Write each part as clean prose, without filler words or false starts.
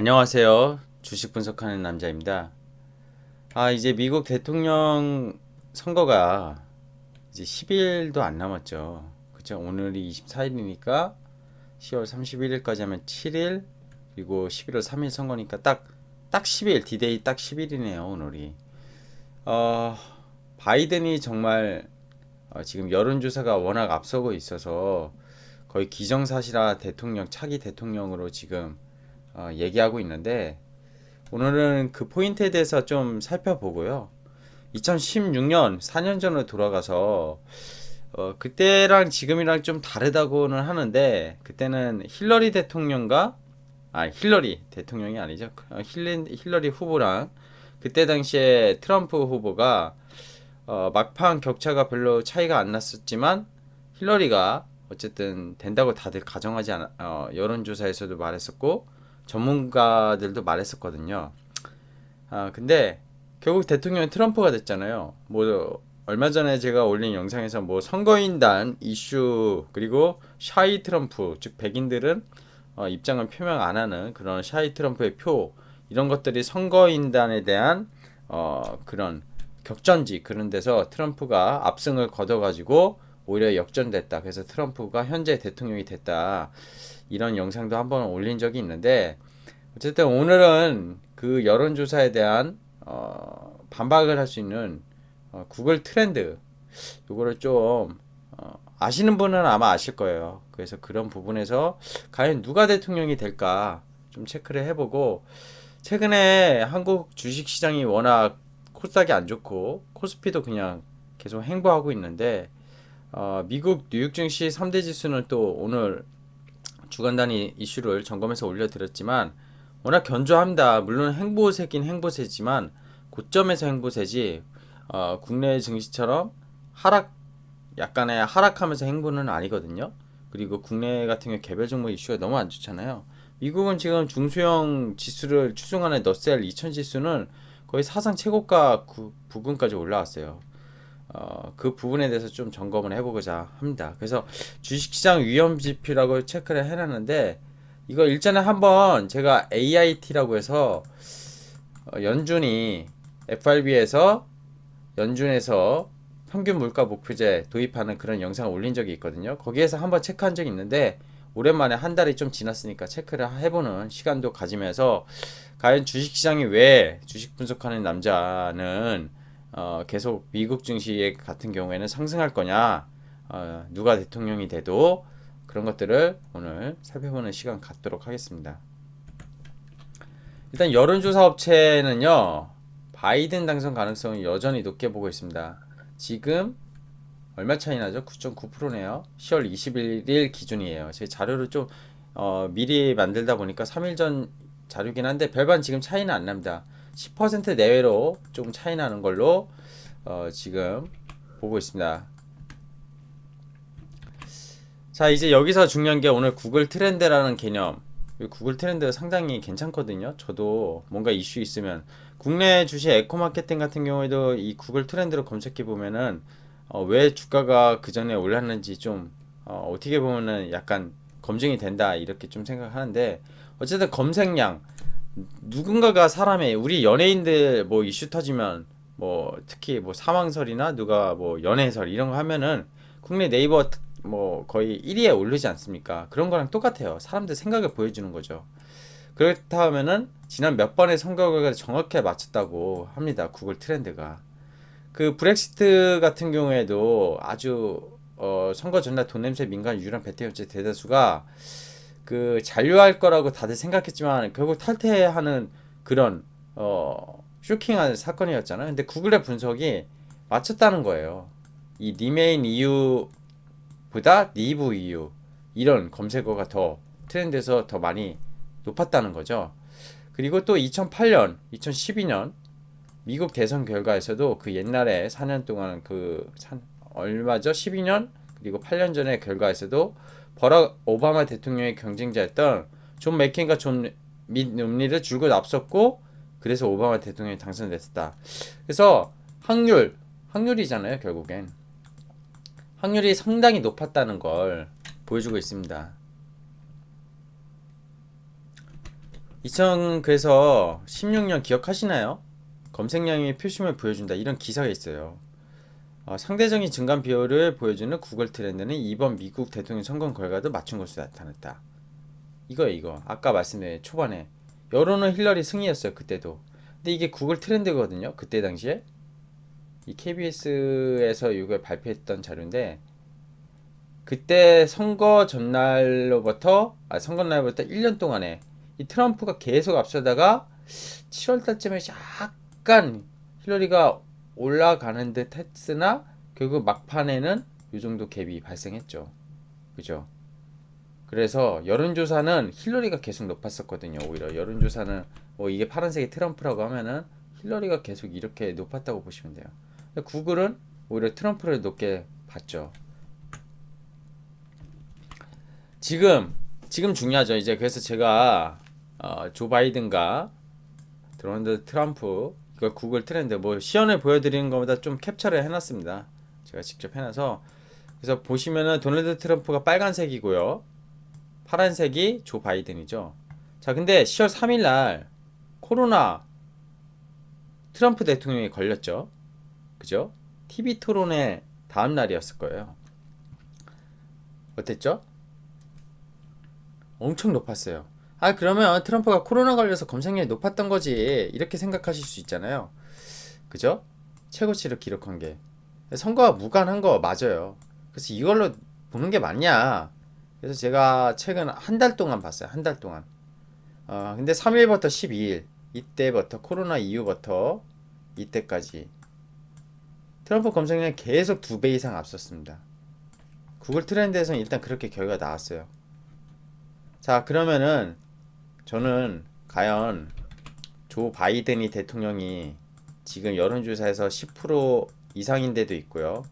안녕하세요. 주식 분석하는 남자입니다. 이제 미국 대통령 선거가 이제 10일도 안 남았죠. 그쵸? 오늘이 24일이니까 10월 31일까지 하면 7일, 그리고 11월 3일 선거니까 딱 10일, 디데이 딱 10일이네요, 오늘이. 어, 바이든이 정말 지금 여론조사가 워낙 앞서고 있어서 거의 기정사실화 대통령, 차기 대통령으로 지금 얘기하고 있는데, 오늘은 그 포인트에 대해서 좀 살펴보고요. 2016년 4년 전으로 돌아가서 그때랑 지금이랑 좀 다르다고는 하는데, 그때는 힐러리 대통령과 힐러리 대통령이 아니죠. 힐러리 후보랑 그때 당시에 트럼프 후보가 막판 격차가 별로 차이가 안 났었지만, 힐러리가 어쨌든 된다고 다들 가정하지 않아, 여론조사에서도 말했었고 전문가들도 말했었거든요. 근데 결국 대통령이 트럼프가 됐잖아요. 뭐 얼마 전에 제가 올린 영상에서 뭐 선거인단 이슈, 그리고 샤이 트럼프, 즉 백인들은 입장을 표명 안 하는 그런 샤이 트럼프의 표, 이런 것들이 선거인단에 대한 그런 격전지, 그런 데서 트럼프가 압승을 거둬가지고 오히려 역전됐다. 그래서 트럼프가 현재 대통령이 됐다. 이런 영상도 한번 올린 적이 있는데, 어쨌든 오늘은 그 여론조사에 대한 반박을 할 수 있는 구글 트렌드, 요거를 좀 아시는 분은 아마 아실 거예요. 그래서 그런 부분에서 과연 누가 대통령이 될까 좀 체크를 해보고, 최근에 한국 주식시장이 워낙 코스닥이 안 좋고 코스피도 그냥 계속 횡보하고 있는데, 미국 뉴욕 증시 3대 지수는 또 오늘 주간 단위 이슈를 점검해서 올려드렸지만 워낙 견조합니다. 물론 행보세긴 행보세지만 고점에서 행보세지, 국내 증시처럼 하락, 약간의 하락하면서 행보는 아니거든요. 그리고 국내 같은 경우 개별 종목 이슈가 너무 안 좋잖아요. 미국은 지금 중소형 지수를 추종하는 너셀 2000 지수는 거의 사상 최고가 부근까지 올라왔어요. 그 부분에 대해서 좀 점검을 해보고자 합니다. 그래서 주식시장 위험 지표라고 체크를 해놨는데, 이거 일전에 한번 제가 AIT라고 해서 연준이 FRB에서 연준에서 평균 물가 목표제 도입하는 그런 영상을 올린 적이 있거든요. 거기에서 한번 체크한 적이 있는데, 오랜만에 한 달이 좀 지났으니까 체크를 해보는 시간도 가지면서, 과연 주식시장이 왜 주식 분석하는 남자는 계속 미국 증시 같은 경우에는 상승할 거냐, 누가 대통령이 돼도, 그런 것들을 오늘 살펴보는 시간 갖도록 하겠습니다. 일단 여론조사 업체는요, 바이든 당선 가능성을 여전히 높게 보고 있습니다. 지금 얼마 차이 나죠? 9.9%네요. 10월 21일 기준이에요. 제 자료를 좀 미리 만들다 보니까 3일 전 자료긴 한데 별반 지금 차이는 안 납니다. 10% 내외로 좀 차이 나는 걸로 지금 보고 있습니다. 자, 이제 여기서 중요한 게 오늘 구글 트렌드라는 개념. 구글 트렌드가 상당히 괜찮거든요. 저도 뭔가 이슈 있으면 국내 주식 에코마케팅 같은 경우에도 이 구글 트렌드로 검색해 보면은 왜 주가가 그 전에 올랐는지 좀 어떻게 보면은 약간 검증이 된다, 이렇게 좀 생각하는데, 어쨌든 검색량, 누군가가 사람의, 우리 연예인들 뭐 이슈 터지면 뭐 특히 뭐 사망설이나 누가 뭐 연애설 이런 거 하면은 국내 네이버 뭐 거의 1위에 오르지 않습니까? 그런 거랑 똑같아요. 사람들 생각을 보여주는 거죠. 그렇다 하면은 지난 몇 번의 선거 결과를 정확히 맞췄다고 합니다. 구글 트렌드가. 그 브렉시트 같은 경우에도 아주 선거 전날 돈 냄새 민감 유일한 베테랑제 대다수가 그 잔류할 거라고 다들 생각했지만 결국 탈퇴하는 그런 쇼킹한 사건이었잖아요. 근데 구글의 분석이 맞췄다는 거예요. 이 리메인 이유보다 리브 이유, 이런 검색어가 더 트렌드에서 더 많이 높았다는 거죠. 그리고 또 2008년, 2012년 미국 대선 결과에서도 그 옛날에 4년 동안 얼마죠? 12년 그리고 8년 전의 결과에서도 버락 오바마 대통령의 경쟁자였던 존 맥케인과 존 romney를 줄곧 앞섰고, 그래서 오바마 대통령이 당선됐다. 그래서 확률이잖아요. 결국엔 확률이 상당히 높았다는 걸 보여주고 있습니다. 그래서 16년 기억하시나요? 검색량의 표심을 보여준다 이런 기사가 있어요. 상대적인 증감 비율을 보여주는 구글 트렌드는 이번 미국 대통령 선거 결과도 맞춘 것으로 나타났다. 이거예요, 이거. 아까 말씀드린 초반에 여론은 힐러리 승리였어요, 그때도. 근데 이게 구글 트렌드거든요, 그때 당시에. 이 KBS에서 이걸 발표했던 자료인데, 그때 선거 날부터 1년 동안에 이 트럼프가 계속 앞서다가 7월 달쯤에 약간 힐러리가 올라가는 듯 했으나 결국 막판에는 이 정도 갭이 발생했죠. 그죠? 그래서 여론조사는 힐러리가 계속 높았었거든요. 오히려 여론조사는 뭐 이게 파란색이 트럼프라고 하면은 힐러리가 계속 이렇게 높았다고 보시면 돼요. 구글은 오히려 트럼프를 높게 봤죠. 지금 중요하죠. 이제 그래서 제가 조 바이든과 도널드 트럼프 이걸 구글 트렌드 뭐 시연을 보여드리는 것보다 좀 캡처를 해놨습니다. 제가 직접 해놔서 그래서 보시면은 도널드 트럼프가 빨간색이고요. 파란색이 조 바이든이죠. 자, 근데 10월 3일 날 코로나 트럼프 대통령이 걸렸죠. 그죠? TV 토론의 다음 날이었을 거예요. 어땠죠? 엄청 높았어요. 그러면 트럼프가 코로나 걸려서 검색량이 높았던 거지. 이렇게 생각하실 수 있잖아요. 그죠? 최고치를 기록한 게. 선거와 무관한 거 맞아요. 그래서 이걸로 보는 게 맞냐. 그래서 제가 최근 한 달 동안 봤어요. 한 달 동안. 근데 3일부터 12일. 이때부터 코로나 이후부터 이때까지. 트럼프 검색량이 계속 2배 이상 앞섰습니다. 구글 트렌드에서는 일단 그렇게 결과가 나왔어요. 자, 그러면은 저는 과연 조 바이든이 대통령이 지금 여론조사에서 10% 이상인 데도 있고요.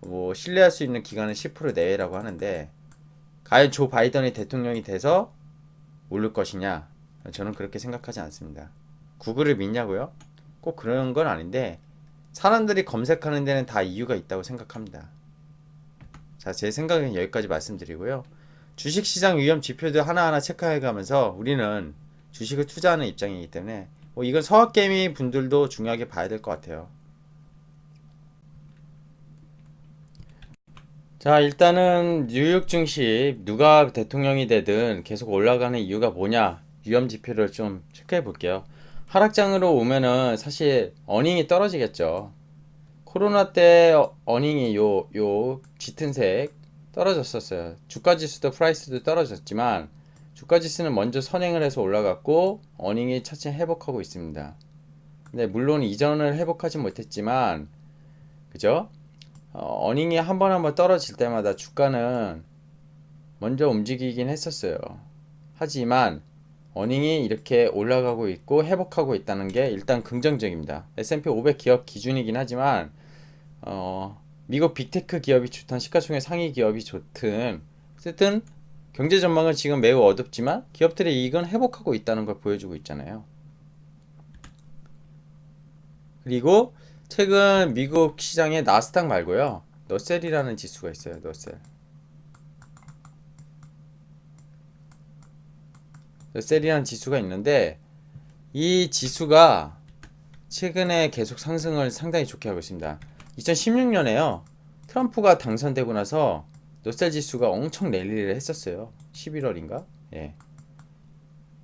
뭐 신뢰할 수 있는 기간은 10% 내외라고 하는데 과연 조 바이든이 대통령이 돼서 오를 것이냐? 저는 그렇게 생각하지 않습니다. 구글을 믿냐고요? 꼭 그런 건 아닌데 사람들이 검색하는 데는 다 이유가 있다고 생각합니다. 자, 제 생각은 여기까지 말씀드리고요. 주식시장 위험 지표들 하나하나 체크해가면서 우리는 주식을 투자하는 입장이기 때문에 뭐 이건 서학개미 분들도 중요하게 봐야 될 것 같아요. 자, 일단은 뉴욕 증시 누가 대통령이 되든 계속 올라가는 이유가 뭐냐 위험 지표를 좀 체크해 볼게요. 하락장으로 오면은 사실 어닝이 떨어지겠죠. 코로나 때 어닝이 요 짙은 색 떨어졌었어요. 주가 지수도 프라이스도 떨어졌지만 주가 지수는 먼저 선행을 해서 올라갔고 어닝이 차츰 회복하고 있습니다. 근데 물론 이전을 회복하지 못했지만 그죠? 어닝이 한 번 한 번 떨어질 때마다 주가는 먼저 움직이긴 했었어요. 하지만 어닝이 이렇게 올라가고 있고 회복하고 있다는 게 일단 긍정적입니다. S&P 500 기업 기준이긴 하지만 미국 빅테크 기업이 좋든 시가총액 상위 기업이 좋든 어쨌든 경제 전망은 지금 매우 어둡지만 기업들의 이익은 회복하고 있다는 걸 보여주고 있잖아요. 그리고 최근 미국 시장에 나스닥 말고요. 너셀이라는 지수가 있어요. 너셀. 너셀이라는 지수가 있는데 이 지수가 최근에 계속 상승을 상당히 좋게 하고 있습니다. 2016년에요. 트럼프가 당선되고 나서 노셀 지수가 엄청 랠리를 했었어요. 11월인가? 예.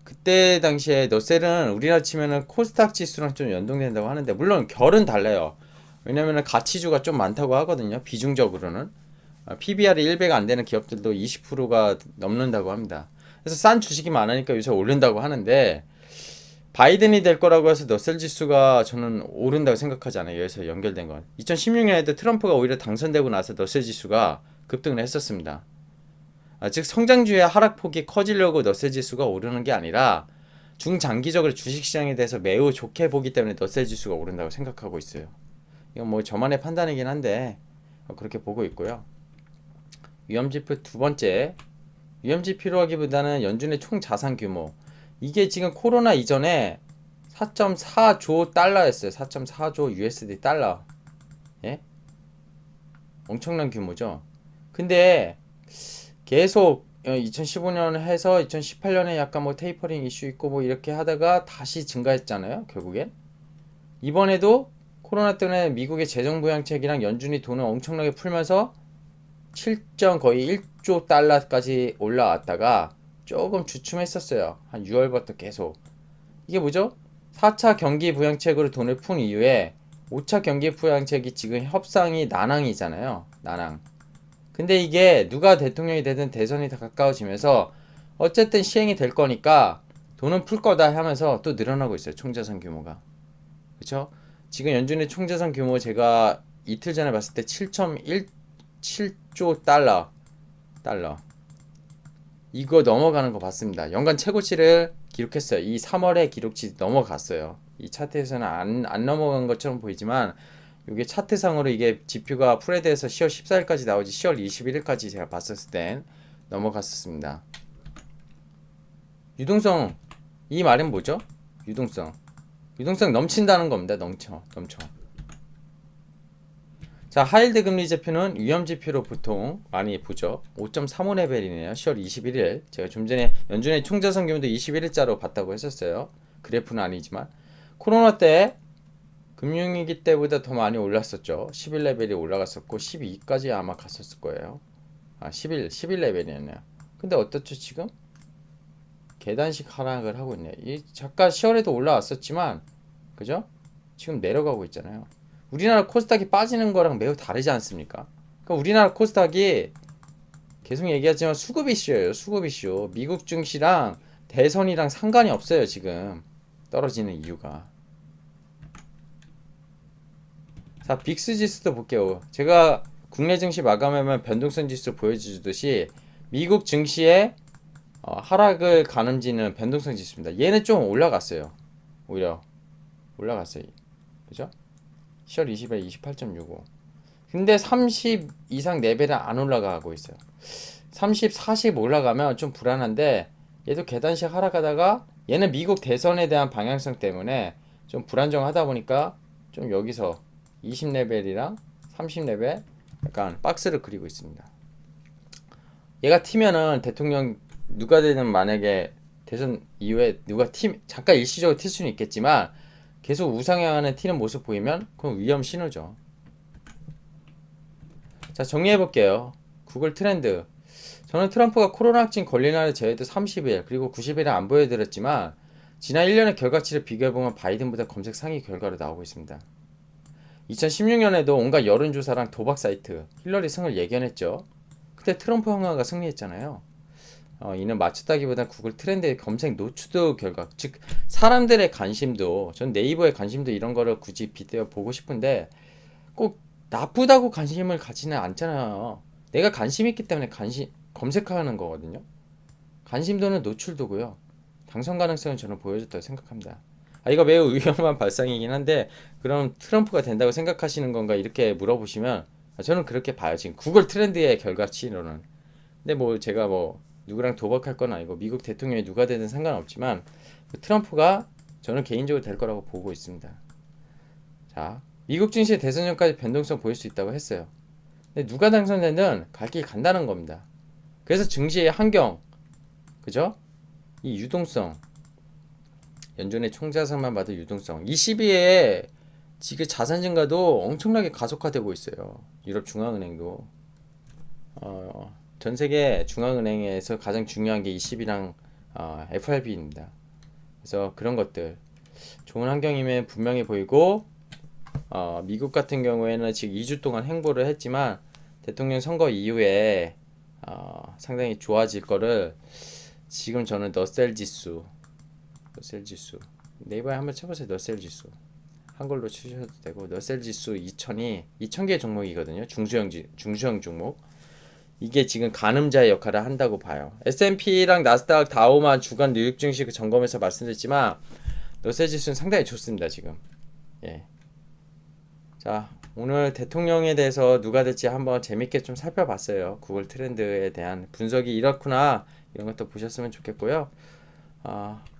그때 당시에 노셀은 우리나라 치면은 코스닥 지수랑 좀 연동된다고 하는데 물론 결은 달라요. 왜냐면은 가치주가 좀 많다고 하거든요. 비중적으로는. PBR이 1배가 안 되는 기업들도 20%가 넘는다고 합니다. 그래서 싼 주식이 많으니까 요새 오른다고 하는데 바이든이 될 거라고 해서 너셀 지수가 저는 오른다고 생각하지 않아요. 여기서 연결된 건. 2016년에도 트럼프가 오히려 당선되고 나서 너셀 지수가 급등을 했었습니다. 즉 성장주의 하락폭이 커지려고 너셀 지수가 오르는 게 아니라 중장기적으로 주식시장에 대해서 매우 좋게 보기 때문에 너셀 지수가 오른다고 생각하고 있어요. 이건 뭐 저만의 판단이긴 한데 그렇게 보고 있고요. 위험지표 두 번째, 위험지표로 하기보다는 연준의 총 자산 규모. 이게 지금 코로나 이전에 4.4조 달러였어요. 4.4조 USD 달러. 예? 엄청난 규모죠. 근데 계속 2015년 해서 2018년에 약간 뭐 테이퍼링 이슈 있고 뭐 이렇게 하다가 다시 증가했잖아요. 결국엔 이번에도 코로나 때문에 미국의 재정 부양책이랑 연준이 돈을 엄청나게 풀면서 7점 거의 1조 달러까지 올라왔다가 조금 주춤했었어요. 한 6월부터 계속. 이게 뭐죠? 4차 경기 부양책으로 돈을 푼 이후에 5차 경기 부양책이 지금 협상이 난항이잖아요. 난항. 근데 이게 누가 대통령이 되든 대선이 다 가까워지면서 어쨌든 시행이 될 거니까 돈은 풀 거다 하면서 또 늘어나고 있어요. 총자산 규모가. 그쵸? 지금 연준의 총자산 규모 제가 이틀 전에 봤을 때 7.17조 달러. 이거 넘어가는 거 봤습니다. 연간 최고치를 기록했어요. 이 3월에 기록치 넘어갔어요. 이 차트에서는 안 넘어간 것처럼 보이지만 이게 차트상으로 이게 지표가 프레드에서 10월 14일까지 나오지 10월 21일까지 제가 봤었을 땐 넘어갔었습니다. 유동성, 이 말은 뭐죠? 유동성 넘친다는 겁니다. 넘쳐. 자, 하일드 금리 지표는 위험 지표로 보통 많이 보죠. 5.35 레벨이네요. 10월 21일. 제가 좀 전에 연준의 총자산 규모도 21일자로 봤다고 했었어요. 그래프는 아니지만 코로나 때 금융위기 때보다 더 많이 올랐었죠. 11 레벨이 올라갔었고 12까지 아마 갔었을 거예요. 11 레벨이었네요. 근데 어떻죠 지금? 계단식 하락을 하고 있네요. 이 잠깐 10월에도 올라왔었지만 그죠? 지금 내려가고 있잖아요. 우리나라 코스닥이 빠지는 거랑 매우 다르지 않습니까? 그러니까 우리나라 코스닥이 계속 얘기하지만 수급 이슈예요. 수급 이슈. 미국 증시랑 대선이랑 상관이 없어요. 지금 떨어지는 이유가. 자, 빅스 지수도 볼게요. 제가 국내 증시 마감하면 변동성 지수 보여주듯이 미국 증시의 하락을 가늠지는 변동성 지수입니다. 얘는 좀 올라갔어요. 오히려 올라갔어요. 그죠? 10월 20일 28.65. 근데 30 이상 레벨은 안 올라가고 있어요. 30, 40 올라가면 좀 불안한데 얘도 계단식 하락하다가 얘는 미국 대선에 대한 방향성 때문에 좀 불안정하다 보니까 좀 여기서 20레벨이랑 30레벨 약간 박스를 그리고 있습니다. 얘가 튀면은 대통령 누가 되든 만약에 대선 이후에 누가 잠깐 일시적으로 튈 수는 있겠지만 계속 우상향하는 튀는 모습 보이면 그건 위험 신호죠. 자, 정리해볼게요. 구글 트렌드. 저는 트럼프가 코로나 확진 걸린 날을 제외도 30일 그리고 90일은 안 보여드렸지만 지난 1년의 결과치를 비교해보면 바이든보다 검색 상위 결과로 나오고 있습니다. 2016년에도 온갖 여론조사랑 도박 사이트 힐러리 승을 예견했죠. 그때 트럼프 형아가 승리했잖아요. 이는 맞췄다기보다 구글 트렌드의 검색 노출도 결과, 즉 사람들의 관심도, 전 네이버의 관심도 이런 거를 굳이 빗대어 보고 싶은데 꼭 나쁘다고 관심을 가지는 않잖아요. 내가 관심 있기 때문에 검색하는 거거든요. 관심도는 노출도고요. 당선 가능성은 저는 보여줬다고 생각합니다. 이거 매우 위험한 발상이긴 한데 그럼 트럼프가 된다고 생각하시는 건가 이렇게 물어보시면 저는 그렇게 봐요. 지금 구글 트렌드의 결과치로는. 근데 뭐 제가 뭐 누구랑 도박할 건 아니고 미국 대통령이 누가 되든 상관없지만 트럼프가 저는 개인적으로 될 거라고 보고 있습니다. 자, 미국 증시 대선 전까지 변동성 보일 수 있다고 했어요. 근데 누가 당선되든 갈 길 간다는 겁니다. 그래서 증시의 환경, 그죠? 이 유동성, 연준의 총자산만 봐도 유동성, 22에 지금 자산 증가도 엄청나게 가속화되고 있어요. 유럽 중앙은행도 전 세계 중앙은행에서 가장 중요한 게 ECB랑 FRB입니다. 그래서 그런 것들 좋은 환경이면 분명히 보이고 미국 같은 경우에는 지금 2주 동안 행보를 했지만 대통령 선거 이후에 상당히 좋아질 거를 지금 저는 너셀 지수 네이버에 한번 쳐보세요. 너셀 지수 한글로 치셔도 되고 너셀 지수 2000개 종목이거든요. 중소형 종목 이게 지금 가늠자의 역할을 한다고 봐요. S&P랑 나스닥 다우만 주간 뉴욕 증시 점검에서 말씀드렸지만 너셀 지수는 상당히 좋습니다. 지금. 예. 자, 오늘 대통령에 대해서 누가 될지 한번 재밌게 좀 살펴봤어요. 구글 트렌드에 대한 분석이 이렇구나 이런 것도 보셨으면 좋겠고요.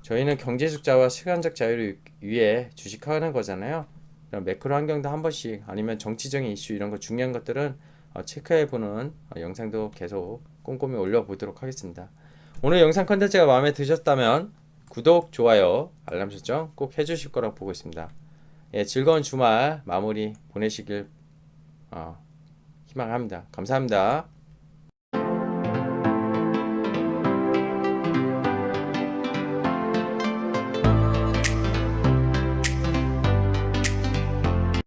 저희는 경제적 자유와 시간적 자유를 위해 주식하는 거잖아요. 이런 매크로 환경도 한 번씩 아니면 정치적인 이슈 이런 거 중요한 것들은 체크해보는 영상도 계속 꼼꼼히 올려보도록 하겠습니다. 오늘 영상 컨텐츠가 마음에 드셨다면 구독, 좋아요, 알람 설정 꼭 해주실 거라고 보고 있습니다. 예, 즐거운 주말 마무리 보내시길 희망합니다. 감사합니다.